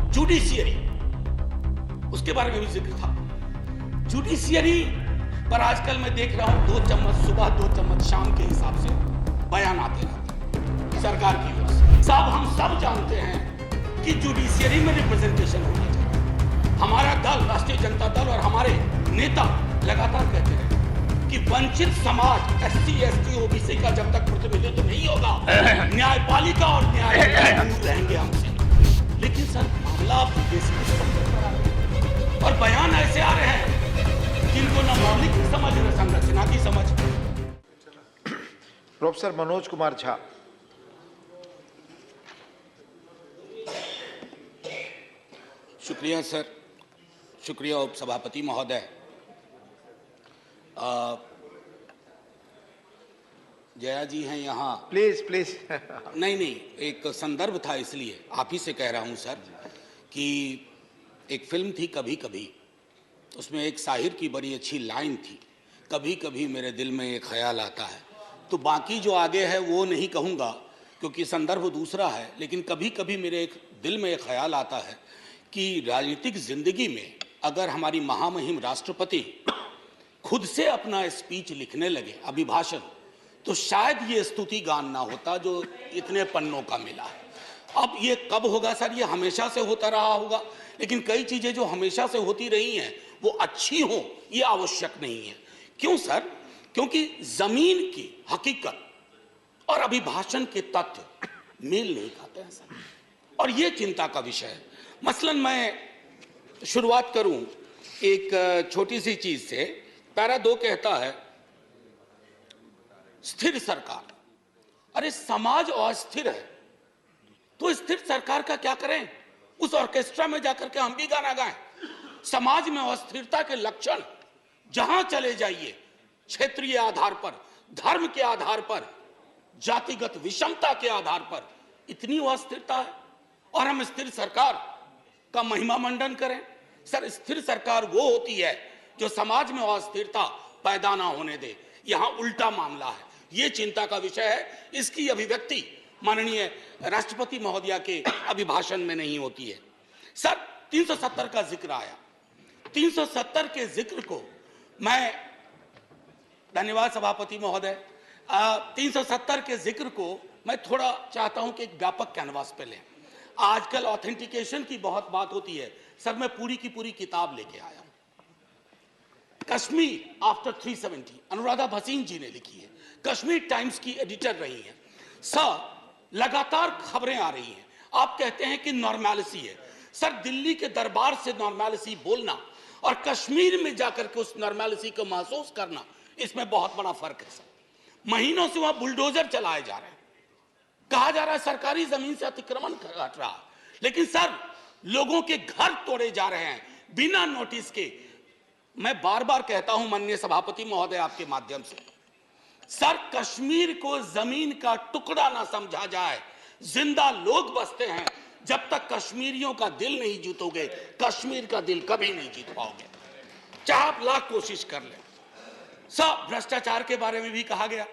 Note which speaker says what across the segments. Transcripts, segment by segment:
Speaker 1: Judiciary, उसके बारे में भी जिक्र था। जुडिशियरी पर आजकल मैं देख रहा हूं 2 चम्मच सुबह 2 चम्मच शाम के हिसाब से बयान आते रहते सरकार की ओर से। सब हम सब जानते हैं कि जुडिशियरी में रिप्रेजेंटेशन होना चाहिए। हमारा दल, राष्ट्रीय जनता दल और हमारे नेता लगातार कहते हैं कि वंचित समाज SC ST OBC का जब तक प्रतिनिधित्व नहीं होगा, न्यायपालिका और न्यायालय दूर रहेंगे हमसे। लेकिन सर मामला और बयान ऐसे आ रहे हैं जिनको न मौलिक की समझ न संरचना की समझ।
Speaker 2: प्रोफेसर मनोज कुमार झा।
Speaker 1: शुक्रिया सर, शुक्रिया उपसभापति महोदय। जया जी हैं यहाँ?
Speaker 2: Please please.
Speaker 1: नहीं, एक संदर्भ था इसलिए आप ही से कह रहा हूँ सर कि एक फिल्म थी कभी कभी, उसमें एक शाहिर की बड़ी अच्छी लाइन थी, कभी कभी मेरे दिल में एक ख्याल आता है। तो बाकी जो आगे है वो नहीं कहूँगा क्योंकि संदर्भ दूसरा है, लेकिन कभी कभी मेरे एक दिल में एक ख्याल आता है कि राजनीतिक जिंदगी में अगर हमारी महामहिम राष्ट्रपति खुद से अपना स्पीच लिखने लगे, अभिभाषण, तो शायद ये स्तुति गान ना होता जो इतने पन्नों का मिला है। अब ये कब होगा सर? ये हमेशा से होता रहा होगा, लेकिन कई चीजें जो हमेशा से होती रही हैं वो अच्छी हो ये आवश्यक नहीं है। क्यों सर? क्योंकि जमीन की हकीकत और अभिभाषण के तथ्य मेल नहीं खाते हैं सर, और ये चिंता का विषय है। मसलन मैं शुरुआत करूं एक छोटी सी चीज से। पैरा 2 कहता है स्थिर सरकार। अरे समाज अस्थिर है तो स्थिर सरकार का क्या करें? उस ऑर्केस्ट्रा में जाकर के हम भी गाना गाएं? समाज में अस्थिरता के लक्षण जहां चले जाइए, क्षेत्रीय आधार पर, धर्म के आधार पर, जातिगत विषमता के आधार पर इतनी अस्थिरता है और हम स्थिर सरकार का महिमा मंडन करें। सर स्थिर सरकार वो होती है जो समाज में अस्थिरता पैदा ना होने दे। यहां उल्टा मामला है, ये चिंता का विषय है। इसकी अभिव्यक्ति माननीय राष्ट्रपति महोदया के अभिभाषण में नहीं होती है। सर 370 का जिक्र आया, 370 के जिक्र को मैं, धन्यवाद सभापति महोदय, 370 के जिक्र को मैं थोड़ा चाहता हूं कि एक व्यापक कैनवास पे लें। आजकल ऑथेंटिकेशन की बहुत बात होती है सर, मैं पूरी की पूरी किताब लेके आया हूं, कश्मीर आफ्टर 370, अनुराधा भसीन जी ने लिखी है, कश्मीर टाइम्स की एडिटर रही हैं। सर लगातार खबरें आ रही हैं, आप कहते हैं कि नॉर्मैलिसी है। सर दिल्ली के दरबार से नॉर्मैलिसी बोलना और कश्मीर में जाकर के उस नॉर्मैलिसी को महसूस करना, इसमें बहुत बड़ा फर्क है सर। महीनों से वहां बुलडोजर चलाए जा रहे हैं, कहा जा रहा है सरकारी जमीन से अतिक्रमण घट रहा है, लेकिन सर लोगों के घर तोड़े जा रहे हैं बिना नोटिस के। मैं बार बार कहता हूं माननीय सभापति महोदय आपके माध्यम से, सर कश्मीर को जमीन का टुकड़ा ना समझा जाए। जिंदा लोग बसते हैं, जब तक कश्मीरियों का दिल नहीं जीतोगे कश्मीर का दिल कभी नहीं जीत पाओगे, चाहे आप लाख कोशिश कर लें। सर भ्रष्टाचार के बारे में भी कहा गया,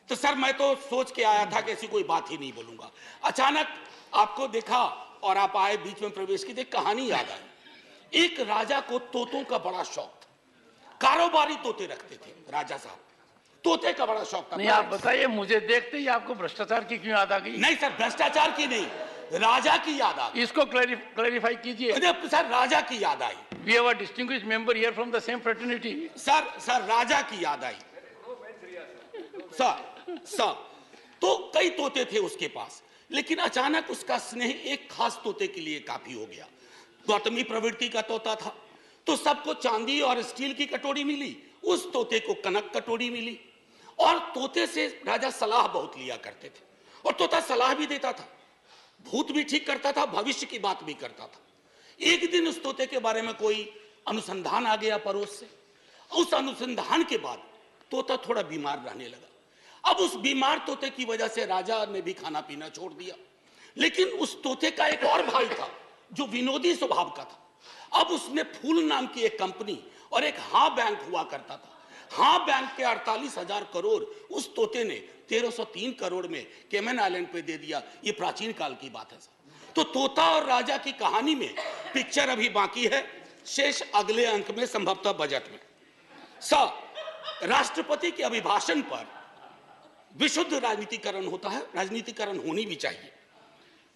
Speaker 1: तो सर मैं तो सोच के आया था कि ऐसी कोई बात ही नहीं बोलूंगा। अचानक आपको देखा और आप आए, बीच में प्रवेश की, एक कहानी याद आई। एक राजा को तोतों का बड़ा शौक था, कारोबारी तोते रखते थे राजा साहब, तोते का बड़ा शौक था।
Speaker 3: नहीं आप बताइए, मुझे देखते ही आपको भ्रष्टाचार की क्यों याद आ गई?
Speaker 1: नहीं सर भ्रष्टाचार की नहीं, राजा की याद आ गई।
Speaker 3: इसको क्लैरिफाई कीजिए।
Speaker 1: सर राजा की याद आई।
Speaker 3: We have a distinguished member here from the same fraternity.
Speaker 1: Sir Raja की याद आई। सर तो कई तोते थे उसके पास, लेकिन अचानक उसका स्नेह एक खास तोते के लिए काफी हो गया। गौतमी प्रवृत्ति का तोता था, तो सबको चांदी और स्टील की कटोरी मिली, उस तोते को कनक कटोरी मिली। और तोते से राजा सलाह बहुत लिया करते थे, और तोता सलाह भी देता था, भूत भी ठीक करता था, भविष्य की बात भी करता था। एक दिन उस तोते के बारे में कोई अनुसंधान आ गया पड़ोस से। उस अनुसंधान के बाद तोता थोड़ा बीमार रहने लगा। अब उस बीमार तोते की वजह से राजा ने भी खाना पीना छोड़ दिया, लेकिन उस तोते का एक और भाई था जो विनोदी स्वभाव का था। अब उसने फूल नाम की एक कंपनी और एक हाँ बैंक हुआ करता था, हाँ बैंक के 48,000 करोड़ उस तोते ने 1303 करोड़ में केमन आइलैंड पे दे दिया। ये प्राचीन काल की बात है सर। तो तोता और राजा की कहानी में पिक्चर अभी बाकी है, शेष अगले अंक में, संभवतः बजट में। राष्ट्रपति के अभिभाषण पर विशुद्ध राजनीतिकरण होता है, राजनीतिकरण होनी भी चाहिए,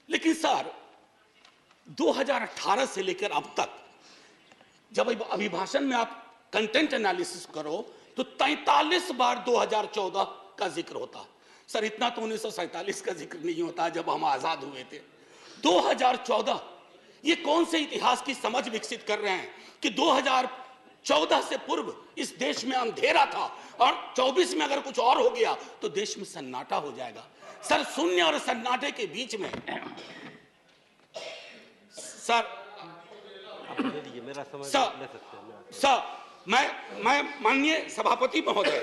Speaker 1: लेकिन सर 2018 से लेकर अब तक जब अभिभाषण में आप कंटेंट एनालिसिस करो तो 43 बार 2014 का जिक्र होता है। सर इतना तो 1947 का जिक्र नहीं होता जब हम आजाद हुए थे। 2014, ये कौन से इतिहास की समझ विकसित कर रहे हैं कि 2014 से पूर्व इस देश में अंधेरा था और 24 में अगर कुछ और हो गया तो देश में सन्नाटा हो जाएगा। सर शून्य और सन्नाटे के बीच में सर मैं माननीय सभापति महोदय,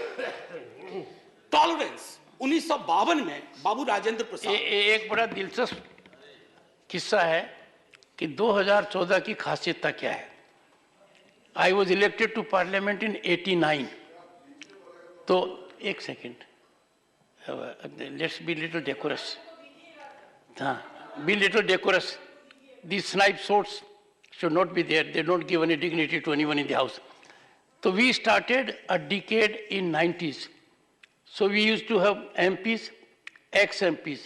Speaker 1: टॉलरेंस 1952 में बाबू राजेंद्र प्रसाद,
Speaker 3: एक बड़ा दिलचस्प किस्सा है कि 2014 की खासियत क्या है। I was elected to parliament in 89। तो एक second, let's be little decorous. हाँ, be little decorous. These snipe swords should not be there. They don't give any dignity to anyone in the house. So we started a decade in 90s. So we used to have MPs, ex-MPs.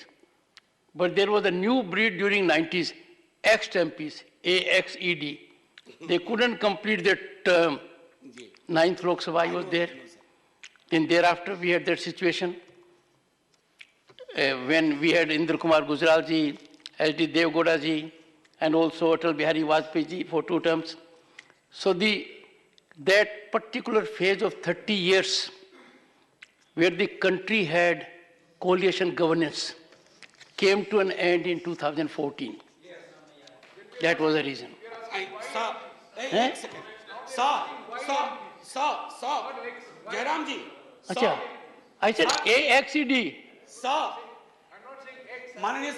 Speaker 3: But there was a new breed during 90s, ex-MPs, AXED. They couldn't complete their term. 9th Lok Sabha, I was there. Then thereafter we had that situation when we had Indra Kumar Gujral ji, S.D. Devgowda ji, and also Atal Bihari Vajpayee ji for 2 terms. So that particular phase of 30 years where the country had coalition governance came to an end in 2014. That was the reason.
Speaker 1: Jairam ji.
Speaker 3: Achha, I said AXED.
Speaker 1: Sir, माननीय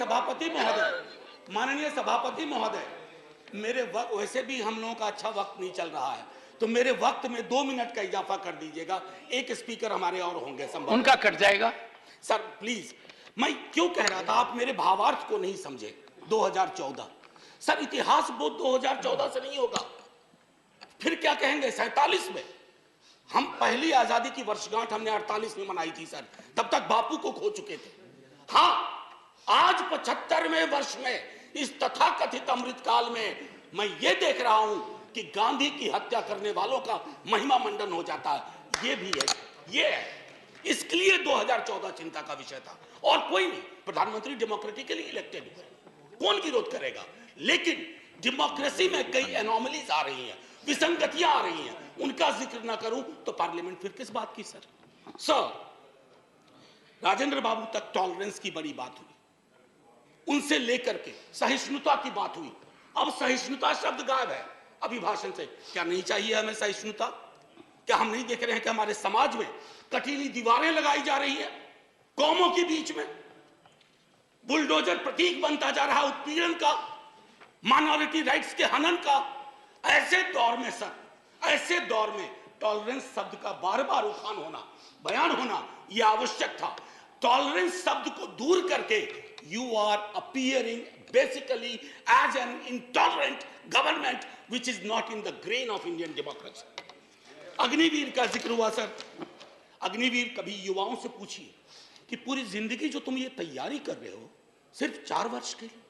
Speaker 1: सभापति महोदय, मेरे वक्त वैसे भी हम लोगों का अच्छा वक्त नहीं चल रहा है, तो मेरे वक्त में 2 मिनट का इजाफा कर दीजिएगा। एक स्पीकर हमारे और होंगे, संभव
Speaker 3: उनका कट जाएगा।
Speaker 1: सर प्लीज, मैं क्यों कह रहा था, आप मेरे भावार्थ को नहीं समझे। 2014 सर, इतिहास बोध 2014 से नहीं होगा, फिर क्या कहेंगे 47 में। हम पहली आजादी की वर्षगांठ हमने 48 में मनाई थी सर, तब तक बापू को खो चुके थे। हाँ, आज 75वें वर्ष में इस तथाकथित अमृतकाल में मैं ये देख रहा हूं कि गांधी की हत्या करने वालों का महिमा मंडन हो जाता है। ये भी है, ये है। इसलिए 2014 चिंता का विषय था और कोई नहीं। प्रधानमंत्री डेमोक्रेटिकली इलेक्टेड हुए, कौन विरोध करेगा, लेकिन डेमोक्रेसी में कई एनोमलीज आ रही हैं, विसंगतियां आ रही हैं, उनका जिक्र ना करूं तो पार्लियामेंट फिर किस बात की। सर राजेंद्र बाबू तक टॉलरेंस की बड़ी बात हुई, उनसे लेकर के सहिष्णुता की बात हुई। अब सहिष्णुता शब्द गायब है अभिभाषण से। क्या नहीं चाहिए हमें सहिष्णुता? क्या हम नहीं देख रहे हैं कि हमारे समाज में कटीली दीवारें लगाई जा रही है, कौमों के बीच में बुलडोजर प्रतीक बनता जा रहा है उत्पीड़न का, माइनॉरिटी राइट्स के हनन का। ऐसे दौर में सर, ऐसे दौर में टॉलरेंस शब्द का बार बार उठान होना, बयान होना यह आवश्यक था। टॉलरेंस शब्द को दूर करके you are appearing basically as an intolerant government which is not in the grain of Indian democracy. Agniveer का जिक्र हुआ सर। अग्निवीर, कभी युवाओं से पूछिए कि पूरी जिंदगी जो तुम ये तैयारी कर रहे हो सिर्फ 4 वर्ष के लिए।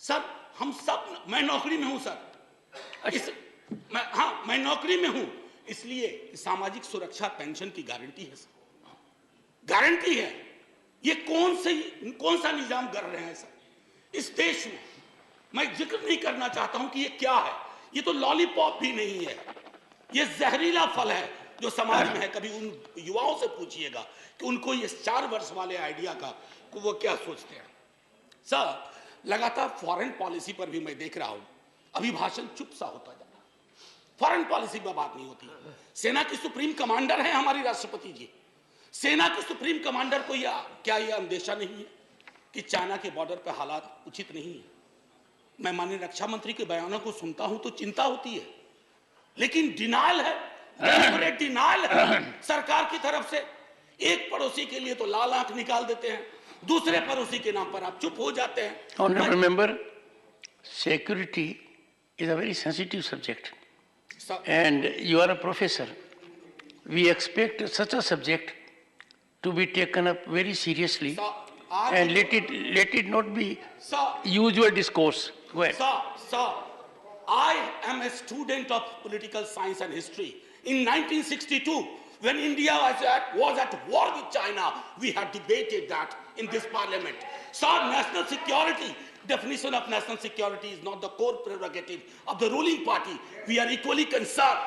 Speaker 1: सर हम सब, मैं नौकरी में हूं सर, मैं नौकरी में हूं, इसलिए सामाजिक सुरक्षा पेंशन की गारंटी है सर, गारंटी है। ये कौन सा निजाम कर रहे हैं सर इस देश में। मैं जिक्र नहीं करना चाहता हूं कि ये क्या है, ये तो लॉलीपॉप भी नहीं है, ये जहरीला फल है जो समाज में है। कभी उन युवाओं से पूछिएगा कि उनको ये 4 वर्ष वाले आइडिया का वो क्या सोचते हैं। सर लगातार फॉरेन पॉलिसी पर भी मैं देख रहा हूं अभिभाषण चुप सा होता जा रहा है। फॉरेन पॉलिसी पर बात नहीं होती। सेना की सुप्रीम कमांडर है हमारी राष्ट्रपति जी। सेना के सुप्रीम कमांडर को क्या यह अंदेशा नहीं है कि चाइना के बॉर्डर पर हालात उचित नहीं है? मैं माननीय रक्षा मंत्री के बयानों को सुनता हूं तो चिंता होती है, लेकिन डिनायल है, डिनायल है सरकार की तरफ से। एक पड़ोसी के लिए तो लाल आंख निकाल देते हैं, दूसरे पड़ोसी के नाम पर आप चुप हो जाते हैं।
Speaker 3: Honorable member, security is a very sensitive subject,
Speaker 1: Sir,
Speaker 3: and you are a professor. We expect such a subject to be taken up very seriously,
Speaker 1: sir, आज
Speaker 3: and let it not be
Speaker 1: sir,
Speaker 3: usual discourse. Go ahead.
Speaker 1: Sir, I am a student of political science and history. In 1962, when India was at war with China, we had debated that in this parliament. Sir, national security, definition of national security is not the core prerogative of the ruling party. We are equally concerned.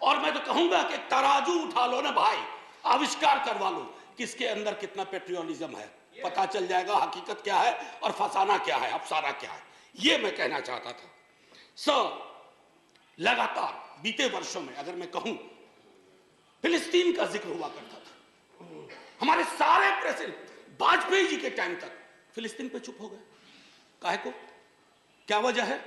Speaker 1: और मैं तो कहूंगा कि तराजू उठा लो ना भाई, आविष्कार करवा लो किसके अंदर कितना पेट्रियोटिज्म है, पता चल जाएगा हकीकत क्या है और फसाना क्या है, अफसाना क्या है। ये मैं कहना चाहता था। सर, लगातार बीते वर्षों में अगर मैं कहूं, फिलिस्तीन का जिक्र हुआ करता था। हमारे सारे प्रेसिडेंट वाजपेयी जी के टाइम तक फिलिस्तीन पे चुप हो गए। काहे को? क्या वजह है?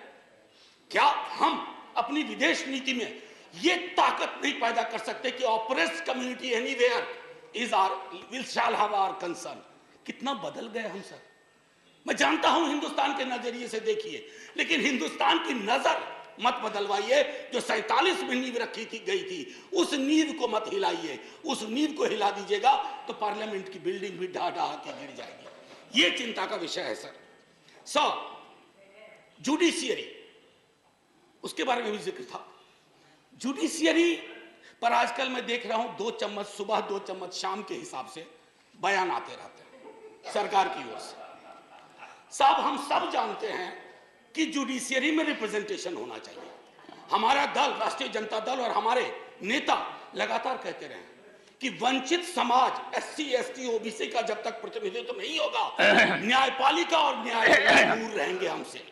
Speaker 1: क्या हम अपनी विदेश नीति में ये ताकत नहीं पैदा कर सकते कि oppressed community anywhere is are will shall have our concern? कितना बदल गए हम सर। मैं जानता हूं हिंदुस्तान के नजरिए से देखिए, लेकिन हिंदुस्तान की नजर मत बदलवाइए। जो 47 में नींव रखी गई थी, उस नींव को मत हिलाइए। उस नींव को हिला दीजिएगा तो पार्लियामेंट की बिल्डिंग भी ढा ढा के गिर जाएगी। ये चिंता का विषय है सर। जुडिशियरी, उसके बारे में भी जिक्र था। जुडिशियरी पर आजकल मैं देख रहा हूं 2 चम्मच सुबह 2 चम्मच शाम के हिसाब से बयान आते रहते हैं सरकार की ओर से। साहब, हम सब जानते हैं कि जुडिशियरी में रिप्रेजेंटेशन होना चाहिए। हमारा दल, राष्ट्रीय जनता दल और हमारे नेता लगातार कहते रहे कि वंचित समाज SC ST OBC का जब तक प्रतिनिधित्व नहीं होगा, न्यायपालिका और न्यायालय दूर रहेंगे हमसे।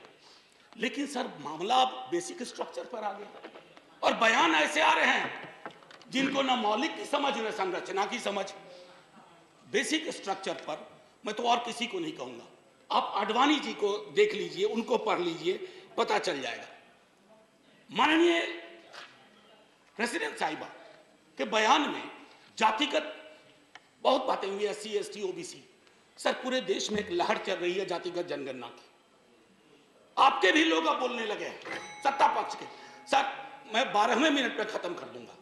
Speaker 1: लेकिन सर, मामला अब बेसिक स्ट्रक्चर पर आ गया और बयान ऐसे आ रहे हैं जिनको न मौलिक की समझ न संरचना की समझ। बेसिक स्ट्रक्चर पर मैं तो और किसी को नहीं कहूंगा, आप आडवाणी जी को देख लीजिए, उनको पढ़ लीजिए, पता चल जाएगा। माननीय प्रेसिडेंट साहिबा के बयान में जातिगत बहुत बातें हुई, SC ST OBC। सर, पूरे देश में एक लहर चल रही है जातिगत जनगणना की। आपके भी लोग अब बोलने लगे हैं, सत्ता पक्ष के। सर, मैं 12वें मिनट पे खत्म कर दूंगा,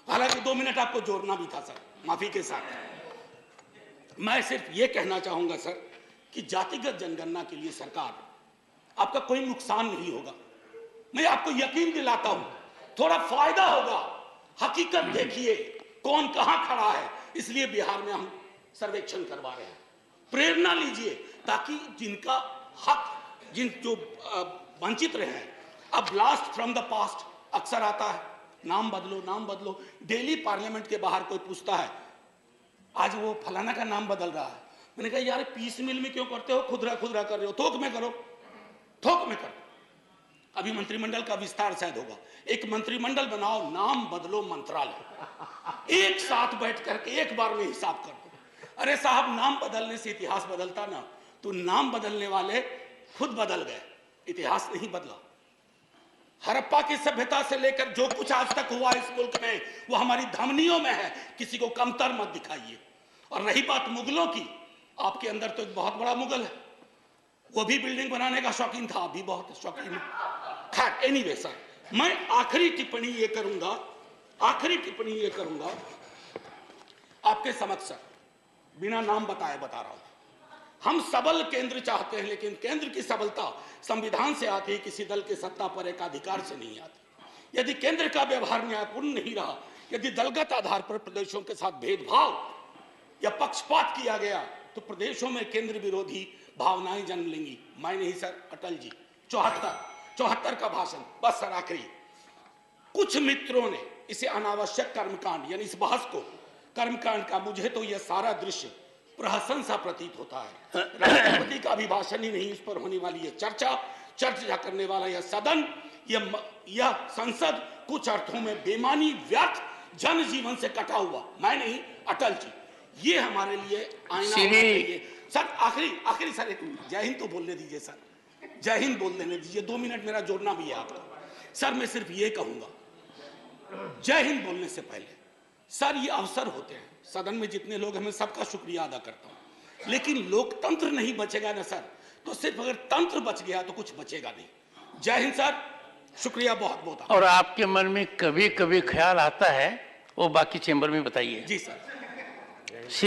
Speaker 1: हालांकि 2 मिनट आपको जोड़ना भी था सर, माफी के साथ। मैं सिर्फ ये कहना चाहूंगा सर कि जातिगत जनगणना के लिए सरकार, आपका कोई नुकसान नहीं होगा। मैं आपको यकीन दिलाता हूं, थोड़ा फायदा होगा। हकीकत देखिए कौन कहां खड़ा है, इसलिए बिहार में हम सर्वेक्षण करवा रहे हैं। प्रेरणा लीजिए ताकि जिनका हक, जो वंचित रहे हैं। अब ब्लास्ट फ्रॉम द पास्ट अक्सर आता है, नाम बदलो नाम बदलो। डेली पार्लियामेंट के बाहर कोई पूछता है, आज वो फलाना का नाम बदल रहा है। मैंने कहा यार, पीस मिल में क्यों करते हो, खुदरा खुदरा कर रहे हो, थोक में करो, थोक में करो। अभी मंत्रिमंडल का विस्तार शायद होगा, एक मंत्रिमंडल बनाओ, नाम बदलो मंत्रालय, एक साथ बैठ करके एक बार में हिसाब कर दो। अरे साहब, नाम बदलने से इतिहास बदलता ना, तो नाम बदलने वाले खुद बदल गए, इतिहास नहीं बदला। हड़प्पा की सभ्यता से लेकर जो कुछ आज तक हुआ इस मुल्क में, वो हमारी धमनियों में है, किसी को कमतर मत दिखाइए। और रही बात मुगलों की, आपके अंदर तो एक बहुत बड़ा मुगल है, वो भी बिल्डिंग बनाने का शौकीन था, अभी बहुत शौकीन है। खैर, एनीवे सर, मैं आखिरी टिप्पणी ये करूंगा आपके समक्ष सर, बिना नाम बताए बता रहा हूं। हम सबल केंद्र चाहते हैं, लेकिन केंद्र की सबलता संविधान से आती है, किसी दल के सत्ता पर एक अधिकार से नहीं आती। यदि केंद्र का व्यवहार न्यायपूर्ण नहीं रहा, यदि दलगत आधार पर प्रदेशों के साथ भेदभाव या पक्षपात किया गया, तो प्रदेशों में केंद्र विरोधी भावनाएं जन्म लेंगी। मैं नहीं सर, अटल जी 74 का भाषण। बस सर, आखिरी, कुछ मित्रों ने इसे अनावश्यक कर्मकांड, यानी इस बहस को कर्मकांड का, मुझे तो यह सारा दृश्य प्रहसन सा प्रतीत होता है। राष्ट्रपति का अभिभाषण ही नहीं, इस पर होने वाली यह चर्चा करने वाला यह सदन, यह संसद कुछ अर्थों में बेमानी, व्यर्थ, जनजीवन से कटा हुआ। मैं नहीं, अटल जी, ये हमारे लिए आईना होना चाहिए। सर, आखिरी सर, एक जय हिंद तो बोलने दीजिए सर, जय हिंद बोल देने दीजिए, 2 मिनट मेरा जोड़ना भी है आपका। सर, मैं सिर्फ ये कहूंगा, जय हिंद बोलने से पहले सर, ये अवसर होते हैं, सदन में जितने लोग हैं, मैं सबका शुक्रिया अदा करता हूं। लेकिन लोकतंत्र नहीं बचेगा ना सर, तो सिर्फ अगर तंत्र बच गया तो कुछ बचेगा नहीं। जय हिंद सर, शुक्रिया बहुत बहुत।
Speaker 3: और आपके मन में कभी कभी ख्याल आता है वो बाकी चेंबर में बताइए।
Speaker 1: जी सर।